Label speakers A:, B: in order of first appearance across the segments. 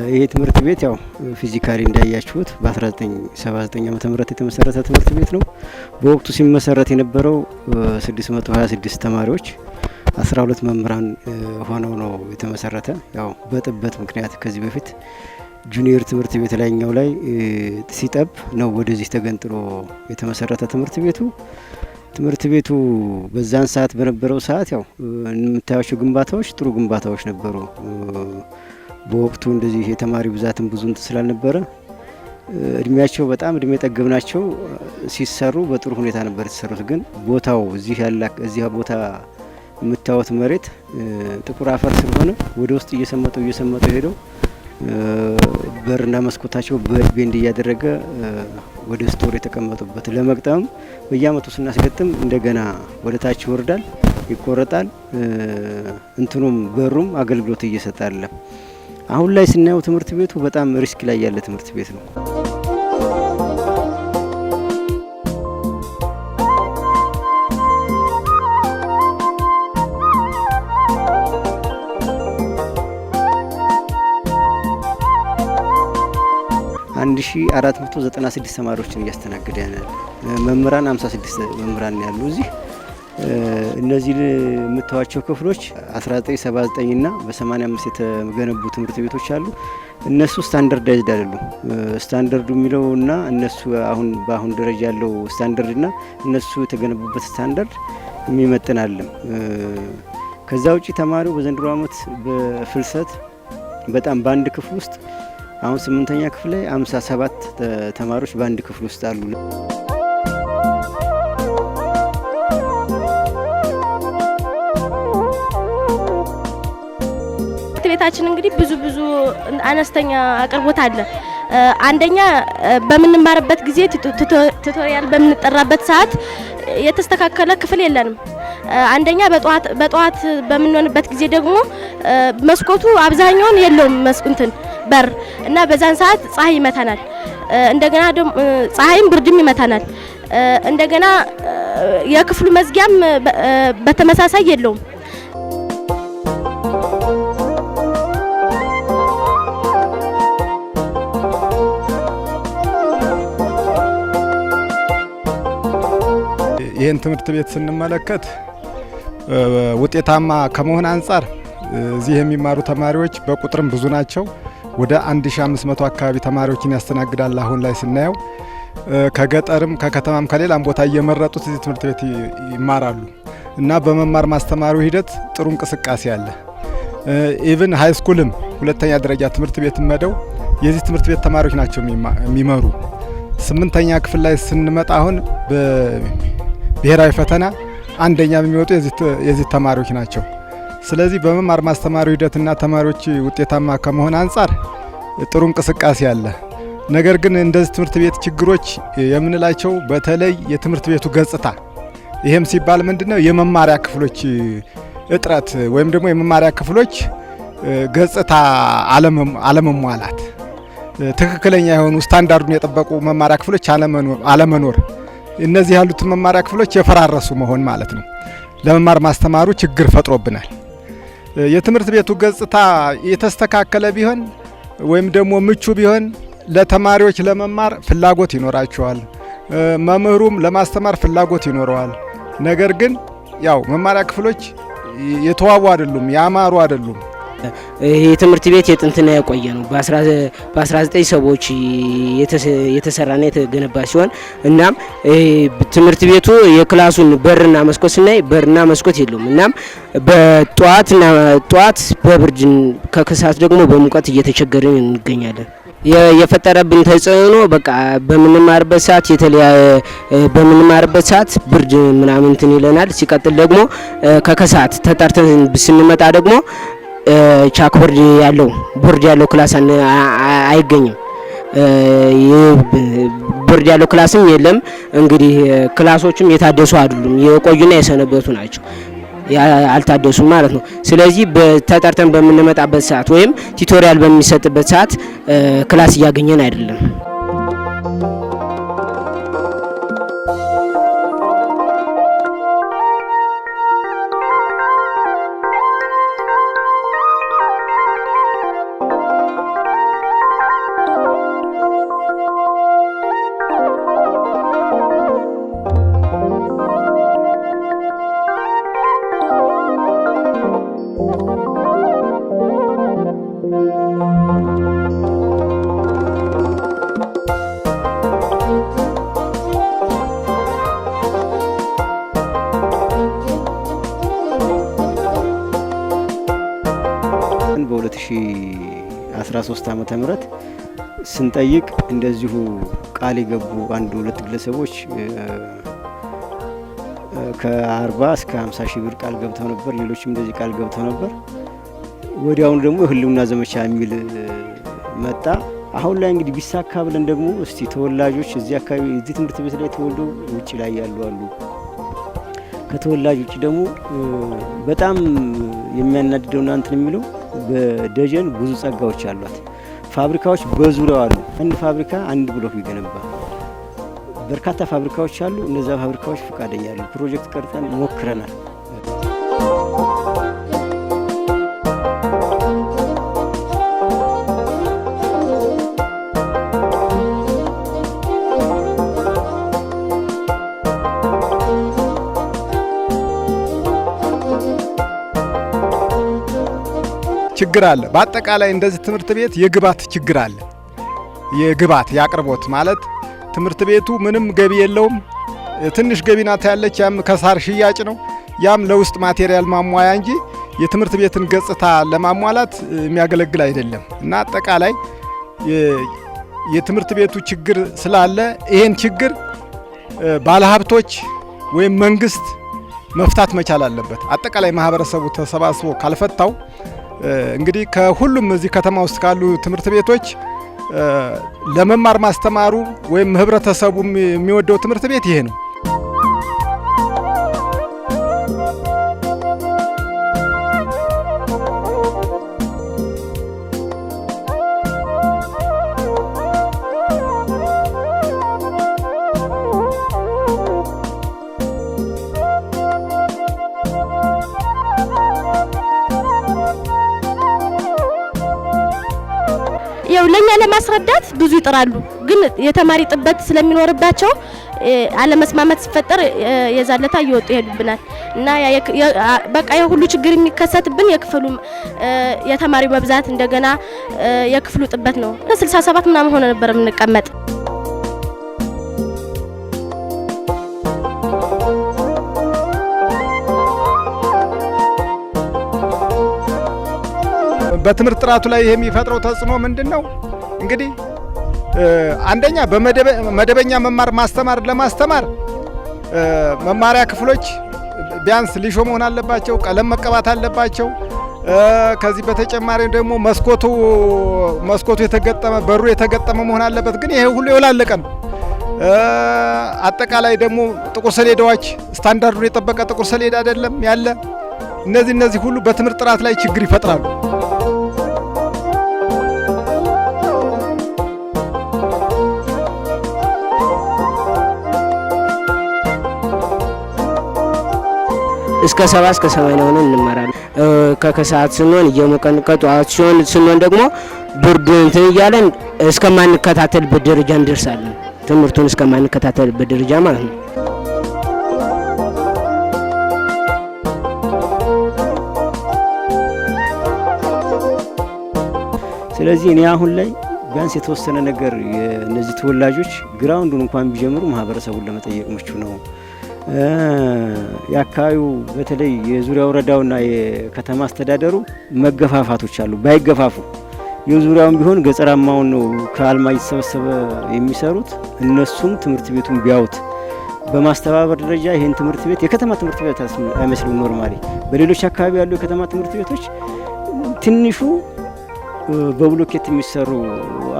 A: ይሄ ትምህርት ቤት ያው ፊዚካሊ እንዳያችሁት በ1979 ዓመተ ምህረት የተመሰረተ ትምህርት ቤት ነው። በወቅቱ ሲመሰረት የነበረው 626 ተማሪዎች 12 መምህራን ሆነው ነው የተመሰረተ። ያው በጥበት ምክንያት ከዚህ በፊት ጁኒየር ትምህርት ቤት ላይኛው ላይ ሲጠብ ነው ወደዚህ ተገንጥሎ የተመሰረተ ትምህርት ቤቱ በዛን ሰዓት በነበረው ሰዓት ያው የምታዩቸው ግንባታዎች ጥሩ ግንባታዎች ነበሩ። በወቅቱ እንደዚህ የተማሪ ብዛትም ብዙ ስላልነበረ እድሜያቸው በጣም እድሜ ጠገብ ናቸው። ሲሰሩ በጥሩ ሁኔታ ነበር የተሰሩት። ግን ቦታው እዚህ ቦታ የምታዩት መሬት ጥቁር አፈር ስለሆነ ወደ ውስጥ እየሰመጡ ሄደው በርና መስኮታቸው ቤንድ እያደረገ ወደ ስቶር የተቀመጡበት ለመቅጠም በየአመቱ ስናስገጥም እንደገና ወደ ታች ይወርዳል፣ ይቆረጣል። እንትኑም በሩም አገልግሎት እየሰጠ አለ። አሁን ላይ ስናየው ትምህርት ቤቱ በጣም ሪስክ ላይ ያለ ትምህርት ቤት ነው። አንድ ሺ 496 ተማሪዎችን እያስተናገደ ያለ መምህራን 56 መምህራን ያሉ እዚህ እነዚህ የምታዩቸው ክፍሎች 1979 እና በ85 የተገነቡ ትምህርት ቤቶች አሉ። እነሱ ስታንዳርዳይዝድ አይደሉም። ስታንዳርዱ የሚለውና እነሱ በአሁን ደረጃ ያለው ስታንዳርድና እነሱ የተገነቡበት ስታንዳርድ የሚመጥን አይደለም። ከዛ ውጪ ተማሪው በዘንድሮ አመት በፍልሰት በጣም በአንድ ክፍል ውስጥ አሁን 8ኛ ክፍል ላይ 57 ተማሪዎች በአንድ ክፍል ውስጥ አሉ።
B: ቤታችን እንግዲህ ብዙ አነስተኛ አቅርቦት አለ። አንደኛ በምንማርበት ጊዜ ቱቶሪያል በምንጠራበት ሰዓት የተስተካከለ ክፍል የለንም። አንደኛ በጧት በምንሆንበት ጊዜ ደግሞ መስኮቱ አብዛኛውን የለውም መስኩንትን በር እና በዛን ሰዓት ፀሐይ ይመታናል። እንደገና ደግሞ ፀሐይም ብርድም ይመታናል። እንደገና የክፍሉ መዝጊያም በተመሳሳይ የለውም።
C: ይህን ትምህርት ቤት ስንመለከት ውጤታማ ከመሆን አንጻር እዚህ የሚማሩ ተማሪዎች በቁጥርም ብዙ ናቸው። ወደ 1500 አካባቢ ተማሪዎችን ያስተናግዳል። አሁን ላይ ስናየው ከገጠርም ከከተማም ከሌላም ቦታ እየመረጡት እዚህ ትምህርት ቤት ይማራሉ እና በመማር ማስተማሩ ሂደት ጥሩ እንቅስቃሴ አለ። ኢቭን ሃይ ስኩልም ሁለተኛ ደረጃ ትምህርት ቤት መደው የዚህ ትምህርት ቤት ተማሪዎች ናቸው የሚመሩ። 8ኛ ክፍል ላይ ስንመጣ አሁን ብሔራዊ ፈተና አንደኛ የሚወጡ የዚህ ተማሪዎች ናቸው። ስለዚህ በመማር ማስተማሩ ሂደትና ተማሪዎች ውጤታማ ከመሆን አንጻር ጥሩ እንቅስቃሴ አለ። ነገር ግን እንደዚህ ትምህርት ቤት ችግሮች የምንላቸው በተለይ የትምህርት ቤቱ ገጽታ፣ ይሄም ሲባል ምንድነው የመማሪያ ክፍሎች እጥረት ወይም ደግሞ የመማሪያ ክፍሎች ገጽታ አለመሟላት፣ ትክክለኛ የሆኑ ስታንዳርዱን የጠበቁ መማሪያ ክፍሎች አለመኖር፣ እነዚህ ያሉት መማሪያ ክፍሎች የፈራረሱ መሆን ማለት ነው። ለመማር ማስተማሩ ችግር ፈጥሮብናል። የትምህርት ቤቱ ገጽታ የተስተካከለ ቢሆን ወይም ደግሞ ምቹ ቢሆን ለተማሪዎች ለመማር ፍላጎት ይኖራቸዋል። መምህሩም ለማስተማር ፍላጎት ይኖረዋል። ነገር ግን ያው መማሪያ ክፍሎች የተዋቡ አይደሉም፣ ያማሩ አይደሉም።
D: ይሄ ትምህርት ቤት የጥንትና የቆየ ነው። በ19 ሰዎች የተሰራና የተገነባ ሲሆን እናም ትምህርት ቤቱ የክላሱን በርና መስኮት ስናይ በርና መስኮት የለውም። እናም በጧት በብርድ ከከሳት ደግሞ በሙቀት እየተቸገርን እንገኛለን። የፈጠረብን ተጽዕኖ በቃ በምንማርበት ሰዓት ብርድ ምናምን እንትን ይለናል። ሲቀጥል ደግሞ ከከሳት ተጠርተን ስንመጣ ደግሞ ቻክ ቦርድ ያለው ክላስ አይገኝም። ቦርድ ያለው ክላስም የለም። እንግዲህ ክላሶችም የታደሱ አይደሉም፣ የቆዩና የሰነበቱ ናቸው፣ አልታደሱም ማለት ነው። ስለዚህ ተጠርተን በምንመጣበት ሰዓት ወይም ቲቶሪያል በሚሰጥበት ሰዓት ክላስ እያገኘን አይደለም።
A: 13 ዓመተ ምህረት ስንጠይቅ እንደዚሁ ቃል የገቡ አንድ ሁለት ግለሰቦች ከ40 እስከ 50 ሺህ ብር ቃል ገብተው ነበር። ሌሎችም እንደዚህ ቃል ገብተው ነበር። ወዲያውኑ ደግሞ የህልውና ዘመቻ የሚል መጣ። አሁን ላይ እንግዲህ ቢሳካ ብለን ደግሞ እስቲ ተወላጆች እዚህ አካባቢ እዚህ ትምህርት ቤት ላይ ተወልደው ውጭ ላይ ያሉ አሉ። ከተወላጅ ውጭ ደግሞ በጣም የሚያናድደውና እንትን የሚለው በደጀን ብዙ ጸጋዎች አሏት። ፋብሪካዎች በዙሪያው አሉ። አንድ ፋብሪካ አንድ ብሎክ ይገነባ። በርካታ ፋብሪካዎች አሉ። እነዛ ፋብሪካዎች ፈቃደኛ ያሉ ፕሮጀክት ቀርጸን ሞክረናል።
C: ችግር አለ። በአጠቃላይ እንደዚህ ትምህርት ቤት የግባት ችግር አለ። የግባት ያቅርቦት ማለት ትምህርት ቤቱ ምንም ገቢ የለውም። ትንሽ ገቢ ናት ያለች፣ ያም ከሳር ሽያጭ ነው። ያም ለውስጥ ማቴሪያል ማሟያ እንጂ የትምህርት ቤትን ገጽታ ለማሟላት የሚያገለግል አይደለም እና አጠቃላይ የትምህርት ቤቱ ችግር ስላለ ይሄን ችግር ባለሀብቶች ወይም መንግስት መፍታት መቻል አለበት። አጠቃላይ ማህበረሰቡ ተሰባስቦ ካልፈታው እንግዲህ ከሁሉም እዚህ ከተማ ውስጥ ካሉ ትምህርት ቤቶች ለመማር ማስተማሩ ወይም ህብረተሰቡ የሚወደው ትምህርት ቤት ይሄ ነው።
B: ያው ለኛ ለማስረዳት ብዙ ይጥራሉ፣ ግን የተማሪ ጥበት ስለሚኖርባቸው አለመስማማት ሲፈጠር የዛለታ እየወጡ ይሄዱብናል እና በቃ የሁሉ ችግር የሚከሰትብን የክፍሉ የተማሪው መብዛት እንደገና የክፍሉ ጥበት ነው። 67 ምናምን ሆነ ነበር የምንቀመጥ።
C: በትምህርት ጥራቱ ላይ የሚፈጥረው ተጽዕኖ ምንድነው? እንግዲህ አንደኛ በመደበኛ መማር ማስተማር ለማስተማር መማሪያ ክፍሎች ቢያንስ ሊሾ መሆን አለባቸው፣ ቀለም መቀባት አለባቸው። ከዚህ በተጨማሪ ደግሞ መስኮቱ የተገጠመ በሩ የተገጠመ መሆን አለበት። ግን ይሄ ሁሉ የወላለቀ ነው። አጠቃላይ ደግሞ ጥቁር ሰሌዳዎች ስታንዳርዱን የጠበቀ ጥቁር ሰሌዳ አይደለም ያለ። እነዚህ ሁሉ በትምህርት ጥራት ላይ ችግር ይፈጥራሉ።
D: እስከ 70 እስከ 80 ሆነን እንማራለን። ከከሰዓት ስንሆን እየሞቀን ከጧት ስንሆን ደግሞ ብርዱ እንትን እያለን እስከማንከታተልበት ደረጃ እንደርሳለን። ትምህርቱን እስከማንከታተልበት ደረጃ ማለት ነው።
A: ስለዚህ እኔ አሁን ላይ ቢያንስ የተወሰነ ነገር የነዚህ ተወላጆች ግራውንዱን እንኳን ቢጀምሩ ማህበረሰቡን ለመጠየቅ ምቹ ነው። የአካባቢው በተለይ የዙሪያ ወረዳውና የከተማ አስተዳደሩ መገፋፋቶች አሉ። ባይገፋፉ የዙሪያውን ቢሆን ገጠራማውን ነው ከአልማ እየተሰበሰበ የሚሰሩት። እነሱም ትምህርት ቤቱን ቢያዩት በማስተባበር ደረጃ ይሄን ትምህርት ቤት የከተማ ትምህርት ቤት አይመስልም። ኖርማሊ በሌሎች አካባቢ ያሉ የከተማ ትምህርት ቤቶች ትንሹ በብሎኬት የሚሰሩ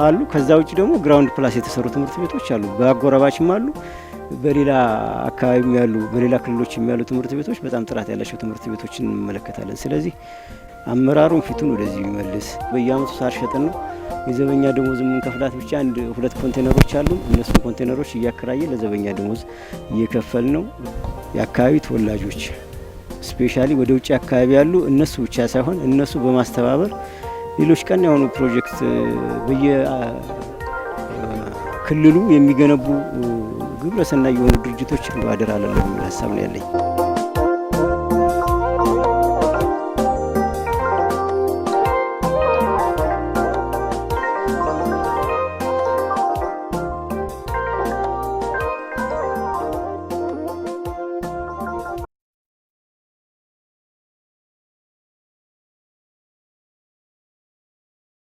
A: አሉ። ከዛ ውጭ ደግሞ ግራውንድ ፕላስ የተሰሩ ትምህርት ቤቶች አሉ። በአጎራባችም አሉ። በሌላ አካባቢም ያሉ በሌላ ክልሎችም ያሉ ትምህርት ቤቶች በጣም ጥራት ያላቸው ትምህርት ቤቶችን እንመለከታለን። ስለዚህ አመራሩን ፊቱን ወደዚህ ይመልስ። በየአመቱ ሳር ሸጠን ነው የዘበኛ ደሞዝ የምንከፍላት ብቻ 1-2 ኮንቴነሮች አሉ። እነሱ ኮንቴነሮች እያከራየ ለዘበኛ ደሞዝ እየከፈል ነው። የአካባቢ ተወላጆች ስፔሻሊ ወደ ውጭ አካባቢ ያሉ እነሱ ብቻ ሳይሆን እነሱ በማስተባበር ሌሎች ቀን የሆኑ ፕሮጀክት በየክልሉ የሚገነቡ ግብረሰናይ የሆኑ ድርጅቶች አደራ አለ የሚል ሀሳብ ነው ያለኝ።